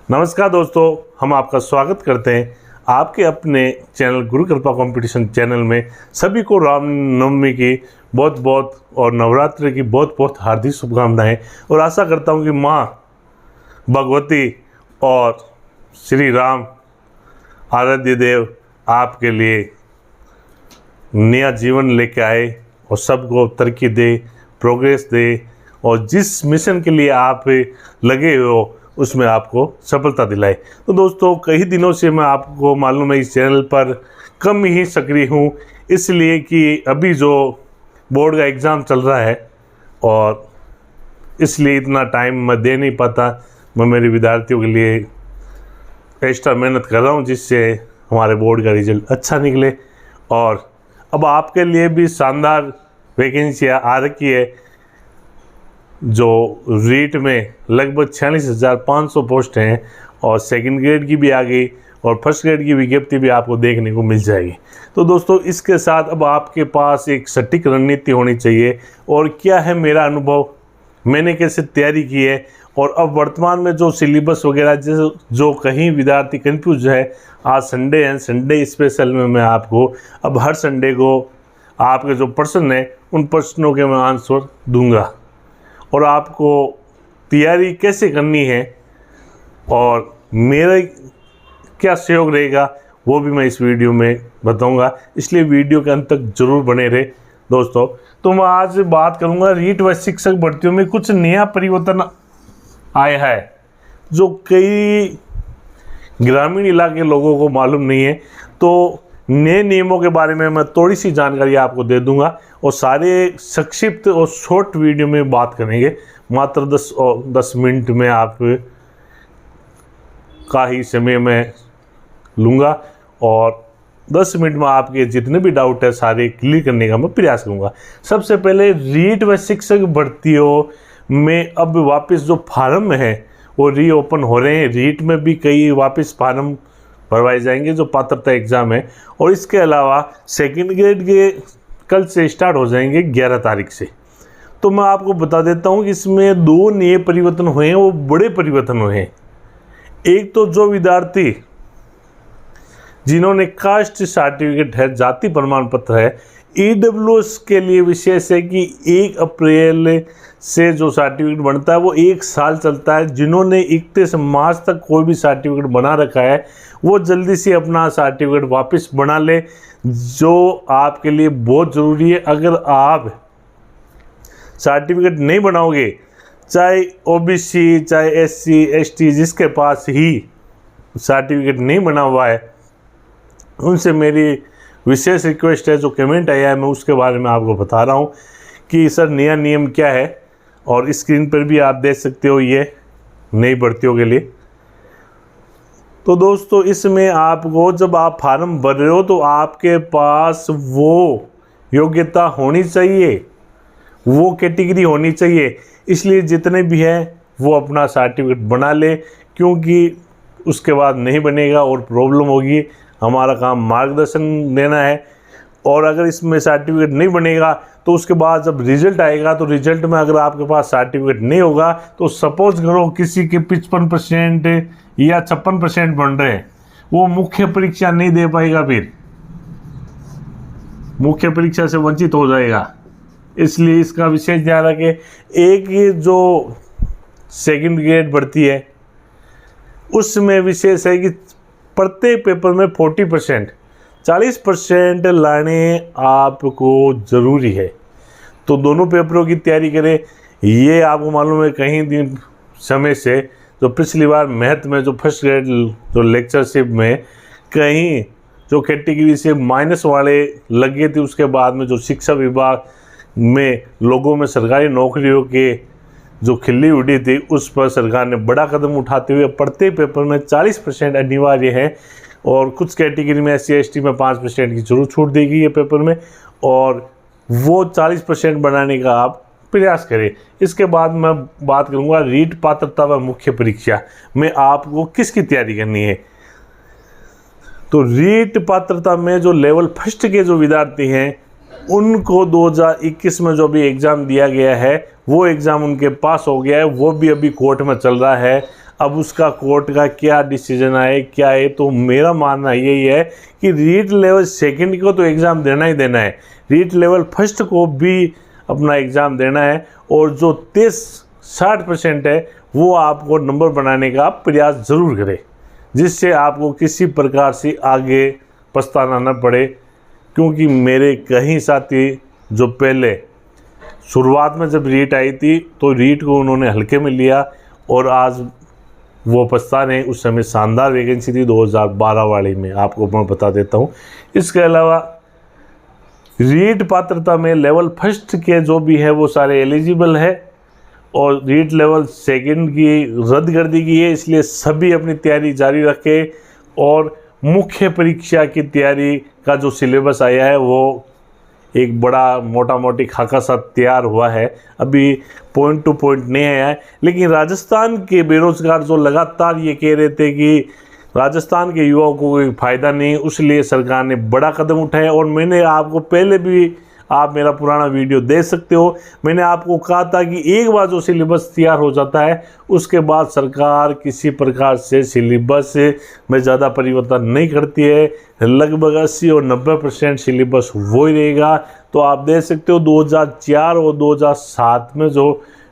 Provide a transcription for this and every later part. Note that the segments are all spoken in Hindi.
नमस्कार दोस्तों, हम आपका स्वागत करते हैं आपके अपने चैनल गुरु कृपा कंपटीशन चैनल में। सभी को रामनवमी की बहुत बहुत और नवरात्रि की बहुत बहुत हार्दिक शुभकामनाएं और आशा करता हूं कि माँ भगवती और श्री राम आराध्य देव आपके लिए नया जीवन लेके आए और सबको तरक्की दे, प्रोग्रेस दे और जिस मिशन के लिए आप लगे हो उसमें आपको सफलता दिलाए। तो दोस्तों, कई दिनों से मैं आपको मालूम है इस चैनल पर कम ही सक्रिय हूँ, इसलिए कि अभी जो बोर्ड का एग्ज़ाम चल रहा है और इसलिए इतना टाइम मैं दे नहीं पाता। मैं मेरे विद्यार्थियों के लिए एक्स्ट्रा मेहनत कर रहा हूँ जिससे हमारे बोर्ड का रिजल्ट अच्छा निकले। और अब आपके लिए भी शानदार वैकेंसियाँ आ रखी है जो रीट में लगभग 46,500 पोस्ट हैं और सेकंड ग्रेड की भी आ गई और फर्स्ट ग्रेड की विज्ञप्ति भी आपको देखने को मिल जाएगी। तो दोस्तों, इसके साथ अब आपके पास एक सटीक रणनीति होनी चाहिए और क्या है मेरा अनुभव, मैंने कैसे तैयारी की है और अब वर्तमान में जो सिलेबस वगैरह जो कहीं विद्यार्थी कंफ्यूज है। आज संडे है, संडे स्पेशल में मैं आपको अब हर संडे को आपके जो प्रश्न हैं उन प्रश्नों के मैं आंसर दूंगा और आपको तैयारी कैसे करनी है और मेरा क्या सहयोग रहेगा वो भी मैं इस वीडियो में बताऊंगा, इसलिए वीडियो के अंत तक जरूर बने रहे दोस्तों। तो मैं आज बात करूंगा रीट व शिक्षक भर्तियों में कुछ नया परिवर्तन आया है जो कई ग्रामीण इलाके लोगों को मालूम नहीं है। तो नए नियमों के बारे में मैं थोड़ी सी जानकारी आपको दे दूंगा और सारे संक्षिप्त और शॉर्ट वीडियो में बात करेंगे। मात्र 10 मिनट में आप का ही समय मैं लूँगा और 10 मिनट में आपके जितने भी डाउट है सारे क्लियर करने का मैं प्रयास करूँगा। सबसे पहले रीट व शिक्षक भर्तियों में अब वापस जो फार्म है वो रीओपन हो रहे हैं। रीट में भी कई वापस फार्म भरवाए जाएंगे जो पात्रता एग्ज़ाम है और इसके अलावा सेकंड ग्रेड के कल से स्टार्ट हो जाएंगे 11 तारीख से। तो मैं आपको बता देता हूँ कि इसमें 2 नए परिवर्तन हुए हैं, वो बड़े परिवर्तन हुए हैं। एक तो जो विद्यार्थी जिन्होंने कास्ट सर्टिफिकेट है, जाति प्रमाण पत्र है, ईडब्ल्यूएस के लिए विशेष है कि 1 अप्रैल से जो सर्टिफिकेट बनता है वो 1 साल चलता है। जिन्होंने 31 मार्च तक कोई भी सर्टिफिकेट बना रखा है वो जल्दी से अपना सर्टिफिकेट वापस बना ले, जो आपके लिए बहुत ज़रूरी है। अगर आप सर्टिफिकेट नहीं बनाओगे, चाहे ओबीसी चाहे एससी एसटी जिसके पास ही सर्टिफिकेट नहीं बना हुआ है उनसे मेरी विशेष रिक्वेस्ट है। जो कमेंट आया है मैं उसके बारे में आपको बता रहा हूँ कि सर नया नियम क्या है और स्क्रीन पर भी आप देख सकते हो ये नई भर्तियों के लिए। तो दोस्तों, इसमें आपको जब आप फार्म भर रहे हो तो आपके पास वो योग्यता होनी चाहिए, वो कैटेगरी होनी चाहिए। इसलिए जितने भी हैं वो अपना सर्टिफिकेट बना ले, क्योंकि उसके बाद नहीं बनेगा और प्रॉब्लम होगी। हमारा काम मार्गदर्शन देना है और अगर इसमें सर्टिफिकेट नहीं बनेगा तो उसके बाद जब रिजल्ट आएगा तो रिजल्ट में अगर आपके पास सर्टिफिकेट नहीं होगा तो सपोज करो किसी के 55% या 56% बन रहे हैं, वो मुख्य परीक्षा नहीं दे पाएगा, फिर मुख्य परीक्षा से वंचित हो जाएगा। इसलिए इसका विशेष ध्यान रखें। एक ये जो सेकंड ग्रेड भर्ती है उसमें विशेष है कि प्रत्येक पेपर में 40% लाने आपको ज़रूरी है। तो दोनों पेपरों की तैयारी करें। ये आपको मालूम है कहीं दिन समय से जो पिछली बार मैथ में जो फर्स्ट ग्रेड जो लेक्चरशिप में कहीं जो कैटेगरी से माइनस वाले लगे थे, उसके बाद में जो शिक्षा विभाग में लोगों में सरकारी नौकरियों के जो खिल्ली उड़ी थी उस पर सरकार ने बड़ा कदम उठाते हुए प्रत्येक पेपर में 40% अनिवार्य है और कुछ कैटेगरी में SC ST में 5% की जरूर छूट देगी ये पेपर में, और वो 40% बनाने का आप प्रयास करें। इसके बाद मैं बात करूंगा रीट पात्रता व मुख्य परीक्षा में आपको किसकी तैयारी करनी है। तो रीट पात्रता में जो लेवल फर्स्ट के जो विद्यार्थी हैं उनको 2021 में जो भी एग्ज़ाम दिया गया है वो एग्ज़ाम उनके पास हो गया है, वो भी अभी कोर्ट में चल रहा है। अब उसका कोर्ट का क्या डिसीजन आए क्या है, तो मेरा मानना यही है कि रीट लेवल सेकंड को तो एग्ज़ाम देना ही देना है, रीट लेवल फर्स्ट को भी अपना एग्ज़ाम देना है, और जो 60% है वो आपको नंबर बनाने का प्रयास ज़रूर करें, जिससे आपको किसी प्रकार से आगे पछताना न पड़े। क्योंकि मेरे कई साथी जो पहले शुरुआत में जब रीट आई थी तो रीट को उन्होंने हल्के में लिया और आज वो पछता रहे। उस समय शानदार वैकेंसी थी 2012 वाली में, आपको मैं बता देता हूँ। इसके अलावा रीट पात्रता में लेवल फर्स्ट के जो भी है वो सारे एलिजिबल है, और रीट लेवल सेकंड की रद्द कर दी गई है। इसलिए सभी अपनी तैयारी जारी रखें, और मुख्य परीक्षा की तैयारी का जो सिलेबस आया है वो एक बड़ा मोटा मोटी खाका सा तैयार हुआ है, अभी पॉइंट टू पॉइंट नहीं आया है। लेकिन राजस्थान के बेरोजगार जो लगातार ये कह रहे थे कि राजस्थान के युवाओं को कोई फ़ायदा नहीं, उसलिए सरकार ने बड़ा कदम उठाया। और मैंने आपको पहले भी, आप मेरा पुराना वीडियो देख सकते हो, मैंने आपको कहा था कि एक बार जो सिलेबस तैयार हो जाता है उसके बाद सरकार किसी प्रकार से सिलेबस में ज़्यादा परिवर्तन नहीं करती है, लगभग 80 और 90% सिलेबस वो ही रहेगा। तो आप देख सकते हो 2004 और 2007 में जो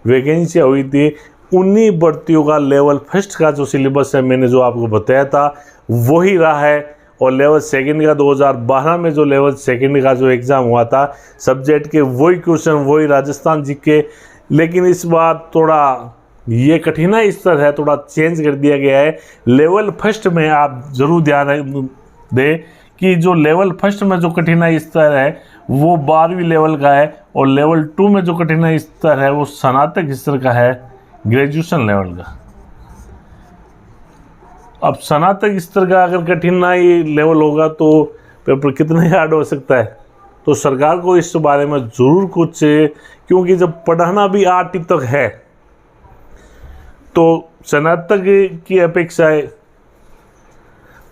वैकेंसियाँ हुई थी उन्हीं भर्तियों का लेवल फर्स्ट का जो सिलेबस है मैंने जो आपको बताया था वही रहा है। और लेवल सेकंड का 2012 में जो लेवल सेकंड का जो एग्ज़ाम हुआ था सब्जेक्ट के वही क्वेश्चन, वही राजस्थान जी के। लेकिन इस बार थोड़ा ये कठिनाई स्तर है, थोड़ा चेंज कर दिया गया है। लेवल फर्स्ट में आप ज़रूर ध्यान दें कि जो लेवल फर्स्ट में जो कठिनाई स्तर है वो 12वीं लेवल का है, और लेवल 2 में जो कठिनाई स्तर है वो स्नातक स्तर का है, ग्रेजुएशन लेवल का। अब स्नातक स्तर का अगर कठिनाई लेवल होगा तो पेपर कितना हार्ड हो सकता है। तो सरकार को इस बारे में ज़रूर कुछ, क्योंकि जब पढ़ाना भी 8 तक है तो स्नातक की अपेक्षाएं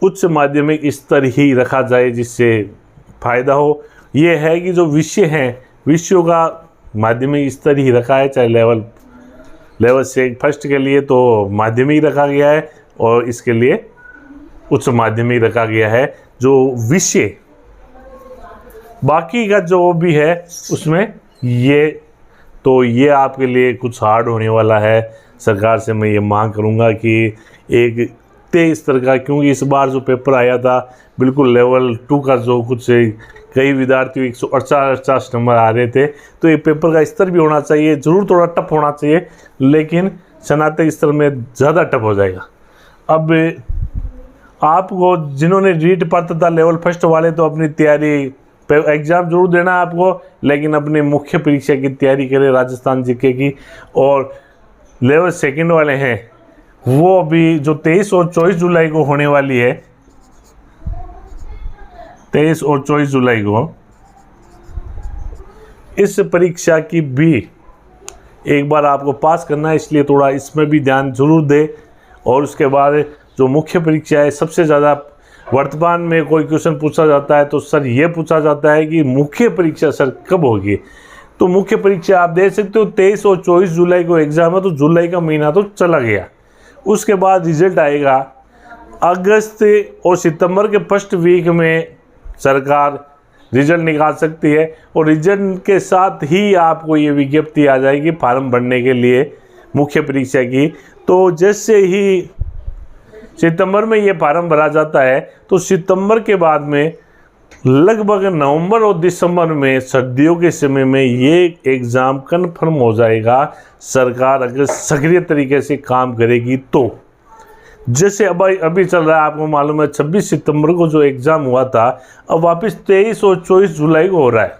उच्च माध्यमिक स्तर ही रखा जाए जिससे फ़ायदा हो। ये है कि जो विषय हैं विषयों का माध्यमिक स्तर ही रखा है, चाहे लेवल से फर्स्ट के लिए तो माध्यमिक रखा गया है और इसके लिए उच्च माध्यमिक रखा गया है। जो विषय बाकी का जो भी है उसमें ये आपके लिए कुछ हार्ड होने वाला है। सरकार से मैं ये मांग करूँगा कि एक तेज स्तर का, क्योंकि इस बार जो पेपर आया था बिल्कुल लेवल 2 का जो कुछ कई विद्यार्थियों 148 नंबर आ रहे थे, तो ये पेपर का स्तर भी होना चाहिए, ज़रूर थोड़ा टफ होना चाहिए, लेकिन स्नातक स्तर में ज़्यादा टफ हो जाएगा। अब आपको जिन्होंने रीट पात्रता लेवल फर्स्ट वाले तो अपनी तैयारी एग्ज़ाम जरूर देना है आपको, लेकिन अपने मुख्य परीक्षा की तैयारी करें राजस्थान जीके की। और लेवल सेकंड वाले हैं वो अभी जो 23 और 24 जुलाई को होने वाली है, 23 और 24 जुलाई को इस परीक्षा की भी एक बार आपको पास करना है, इसलिए थोड़ा इसमें भी ध्यान जरूर दें। और उसके बाद जो मुख्य परीक्षा है, सबसे ज़्यादा वर्तमान में कोई क्वेश्चन पूछा जाता है तो सर ये पूछा जाता है कि मुख्य परीक्षा सर कब होगी। तो मुख्य परीक्षा आप देख सकते हो 23 और 24 जुलाई को एग्ज़ाम है, तो जुलाई का महीना तो चला गया। उसके बाद रिजल्ट आएगा अगस्त और सितंबर के फर्स्ट वीक में सरकार रिजल्ट निकाल सकती है, और रिजल्ट के साथ ही आपको ये विज्ञप्ति आ जाएगी फार्म भरने के लिए मुख्य परीक्षा की। तो जैसे ही सितंबर में ये फार्म भरा जाता है तो सितंबर के बाद में लगभग नवंबर और दिसंबर में सर्दियों के समय में ये एग्ज़ाम कन्फर्म हो जाएगा। सरकार अगर सक्रिय तरीके से काम करेगी तो, जैसे अभी चल रहा है, आपको मालूम है 26 सितंबर को जो एग्ज़ाम हुआ था अब वापस 23 और 24 जुलाई को हो रहा है।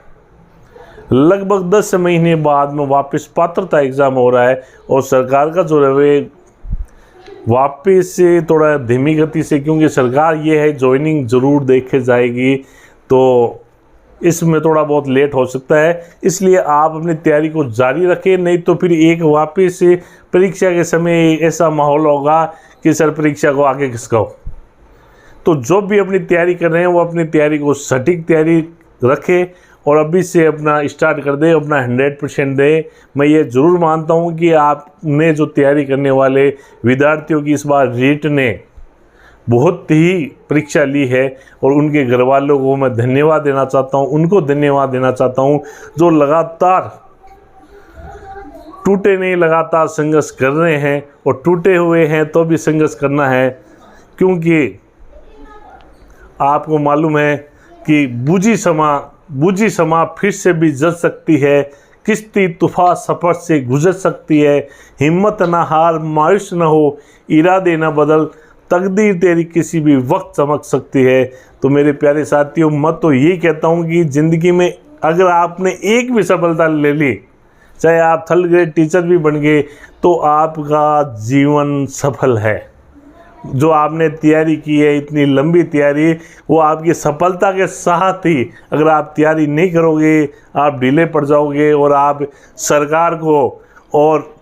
लगभग 10 महीने बाद में वापस पात्रता एग्ज़ाम हो रहा है, और सरकार का जो रवैया वापस से थोड़ा धीमी गति से, क्योंकि सरकार ये है ज्वाइनिंग ज़रूर देखे जाएगी, तो इसमें थोड़ा बहुत लेट हो सकता है। इसलिए आप अपनी तैयारी को जारी रखें, नहीं तो फिर एक वापस परीक्षा के समय ऐसा माहौल होगा कि सर परीक्षा को आगे खिसकाओ। तो जो भी अपनी तैयारी कर रहे हैं वो अपनी तैयारी को सटीक तैयारी रखें और अभी से अपना स्टार्ट कर दे, अपना 100% दे। मैं ये ज़रूर मानता हूँ कि आपने जो तैयारी करने वाले विद्यार्थियों की इस बार रीट ने बहुत ही परीक्षा ली है और उनके घर वालों को मैं धन्यवाद देना चाहता हूँ, उनको धन्यवाद देना चाहता हूँ जो लगातार टूटे नहीं, लगातार संघर्ष कर रहे हैं और टूटे हुए हैं तो भी संघर्ष करना है, क्योंकि आपको मालूम है कि बूझी समा फिर से भी जल सकती है, किश्ती तूफान सफ़र से गुजर सकती है, हिम्मत ना हार, मायूस न हो, इरादे न बदल, तकदीर तेरी किसी भी वक्त चमक सकती है। तो मेरे प्यारे साथियों, मैं तो यही कहता हूँ कि ज़िंदगी में अगर आपने एक भी सफलता ले ली, चाहे आप थर्ड ग्रेड टीचर भी बन गए, तो आपका जीवन सफल है। जो आपने तैयारी की है, इतनी लंबी तैयारी, वो आपकी सफलता के साथ ही, अगर आप तैयारी नहीं करोगे, आप ढीले पड़ जाओगे और आप सरकार को और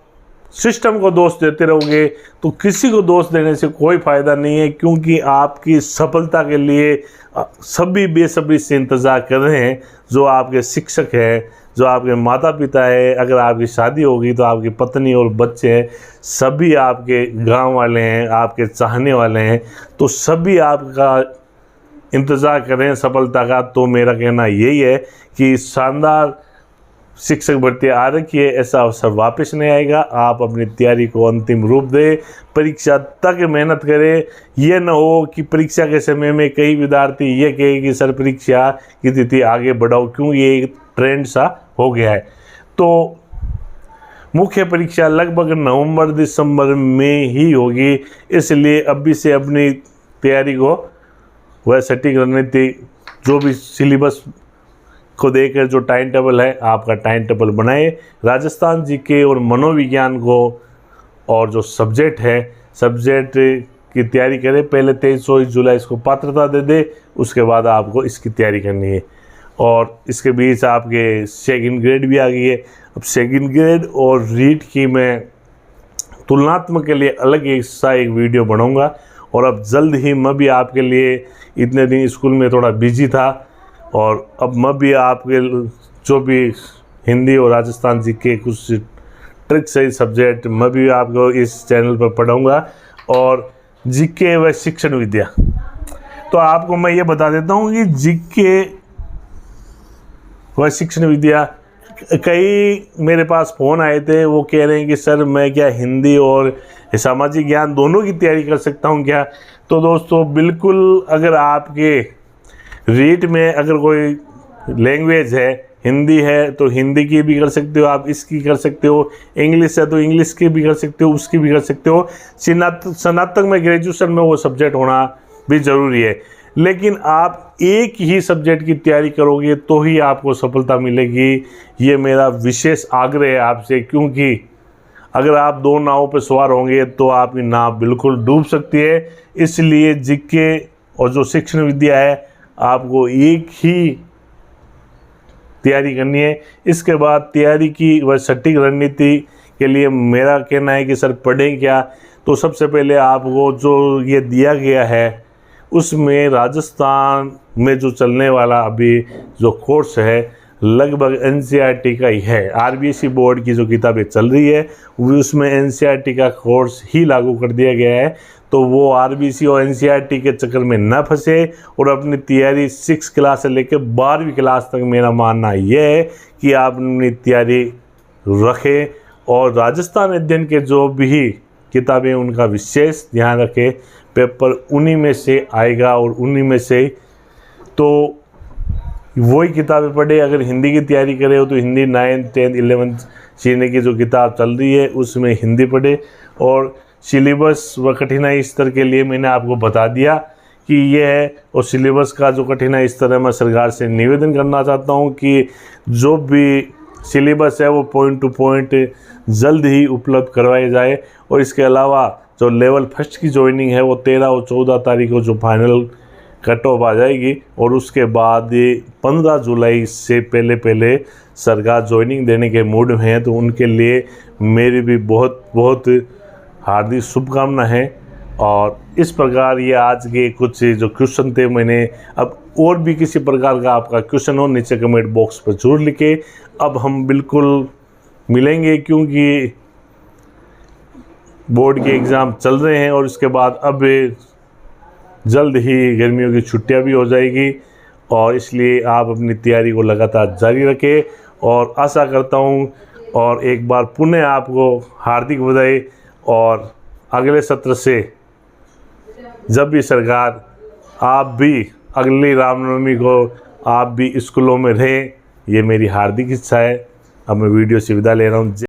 सिस्टम को दोष देते रहोगे, तो किसी को दोष देने से कोई फ़ायदा नहीं है, क्योंकि आपकी सफलता के लिए सभी बेसब्री से इंतज़ार कर रहे हैं। जो आपके शिक्षक हैं, जो आपके माता पिता है, अगर आपकी शादी होगी तो आपकी पत्नी और बच्चे हैं, सभी आपके गांव वाले हैं, आपके चाहने वाले हैं, तो सभी आपका इंतज़ार कर रहे हैं सफलता का। तो मेरा कहना यही है कि शानदार शिक्षक भर्ती आ रखी है, ऐसा अवसर वापस नहीं आएगा। आप अपनी तैयारी को अंतिम रूप दें, परीक्षा तक मेहनत करें। ये न हो कि परीक्षा के समय में कई विद्यार्थी ये कहे कि सर परीक्षा की तिथि आगे बढ़ाओ, क्यों, ये एक ट्रेंड सा हो गया है। तो मुख्य परीक्षा लगभग नवंबर दिसंबर में ही होगी, इसलिए अभी से अपनी तैयारी को वह सटीक रणनीति, जो भी सिलेबस को देकर जो टाइम टेबल है, आपका टाइम टेबल बनाए। राजस्थान जीके और मनोविज्ञान को और जो सब्जेक्ट है, सब्जेक्ट की तैयारी करें। पहले 23 जुलाई इसको पात्रता दे दे, उसके बाद आपको इसकी तैयारी करनी है। और इसके बीच आपके सेकंड ग्रेड भी आ गई है। अब सेकंड ग्रेड और रीट की मैं तुलनात्मक के लिए अलग एक वीडियो बनाऊंगा। और अब जल्द ही मैं भी आपके लिए, इतने दिन स्कूल में थोड़ा बिजी था, और अब मैं भी आपके जो भी हिंदी और राजस्थान जी के कुछ ट्रिक सही सब्जेक्ट मैं भी आपको इस चैनल पर पढ़ाऊँगा। और जीके व शिक्षण विद्या, तो आपको मैं ये बता देता हूँ कि जीके व शिक्षण विद्या, कई मेरे पास फ़ोन आए थे, वो कह रहे हैं कि सर मैं क्या हिंदी और सामाजिक ज्ञान दोनों की तैयारी कर सकता हूँ क्या। तो दोस्तों बिल्कुल, अगर आपके रीट में अगर कोई लैंग्वेज है, हिंदी है तो हिंदी की भी कर सकते हो आप, इसकी कर सकते हो, इंग्लिश है तो इंग्लिश की भी कर सकते हो, उसकी भी कर सकते हो। स्नातक में, ग्रेजुएशन में वो सब्जेक्ट होना भी ज़रूरी है। लेकिन आप एक ही सब्जेक्ट की तैयारी करोगे तो ही आपको सफलता मिलेगी, ये मेरा विशेष आग्रह है आपसे। क्योंकि अगर आप दो नावों पर सवार होंगे तो आपकी नाव बिल्कुल डूब सकती है। इसलिए जीके और जो शिक्षण विद्या है, आपको एक ही तैयारी करनी है। इसके बाद तैयारी की वह सटीक रणनीति के लिए मेरा कहना है कि सर पढ़ें क्या। तो सबसे पहले आपको जो ये दिया गया है, उसमें राजस्थान में जो चलने वाला अभी जो कोर्स है, लगभग एनसीईआरटी का ही है। आरबीएसई बोर्ड की जो किताबें चल रही है, वो उसमें एनसीईआरटी का कोर्स ही लागू कर दिया गया है। तो वो आरबीएसई और एनसीईआरटी के चक्कर में न फंसे और अपनी तैयारी 6 क्लास से लेकर 12वीं क्लास तक, मेरा मानना यह है कि आप अपनी तैयारी रखें और राजस्थान अध्ययन के जो भी किताबें, उनका विशेष ध्यान रखें। पेपर उन्हीं में से आएगा और उन्हीं में से तो वही किताबें पढ़े। अगर हिंदी की तैयारी करे हो तो हिंदी 9th 10th 11th सीने की जो किताब चल रही है उसमें हिंदी पढ़े। और सिलेबस व कठिनाई स्तर के लिए मैंने आपको बता दिया कि ये है। और सिलेबस का जो कठिनाई स्तर है, मैं सरकार से निवेदन करना चाहता हूँ कि जो भी सिलेबस है वो पॉइंट टू पॉइंट जल्द ही उपलब्ध करवाए जाए। और इसके अलावा जो लेवल फर्स्ट की ज्वाइनिंग है वो 13 और 14 तारीख को जो फाइनल कट ऑफ आ जाएगी। और उसके बाद 15 जुलाई से पहले सरकार ज्वाइनिंग देने के मूड में है। तो उनके लिए मेरी भी बहुत बहुत हार्दिक शुभकामना है। और इस प्रकार ये आज के कुछ जो क्वेश्चन थे मैंने। अब और भी किसी प्रकार का आपका क्वेश्चन हो नीचे कमेंट बॉक्स पर जरूर लिखे। अब हम बिल्कुल मिलेंगे क्योंकि बोर्ड के एग्ज़ाम चल रहे हैं और उसके बाद अब जल्द ही गर्मियों की छुट्टियां भी हो जाएगी, और इसलिए आप अपनी तैयारी को लगातार जारी रखें। और आशा करता हूं, और एक बार पुनः आपको हार्दिक बधाई। और अगले सत्र से जब भी सरकार, आप भी अगली रामनवमी को आप भी स्कूलों में रहें, ये मेरी हार्दिक इच्छा है। अब मैं वीडियो से विदा ले रहा हूँ।